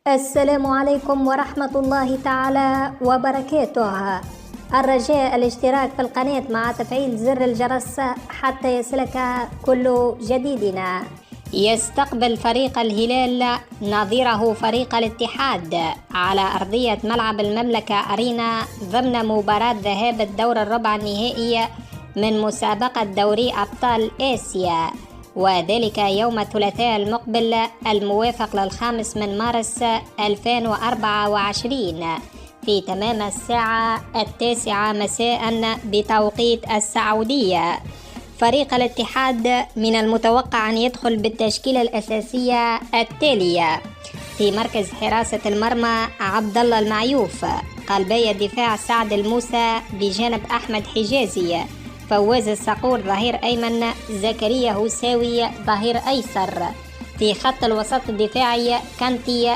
السلام عليكم ورحمة الله تعالى وبركاته. الرجاء الاشتراك في القناة مع تفعيل زر الجرس حتى يصلك كل جديدنا. يستقبل فريق الهلال نظيره فريق الاتحاد على أرضية ملعب المملكة أرينا ضمن مباراة ذهاب الدور الربع النهائي من مسابقة دوري أبطال آسيا، وذلك يوم الثلاثاء المقبل الموافق 5 مارس 2024 في تمام الساعة 9 مساء بتوقيت السعودية. فريق الاتحاد من المتوقع أن يدخل بالتشكيلة الأساسية التالية: في مركز حراسة المرمى عبد الله المعيوف، قلبي الدفاع سعد الموسى بجانب أحمد حجازي، فواز الصقور ظهير أيمن، زكريا هوساوي ظهير أيسر. في خط الوسط الدفاعي كانتي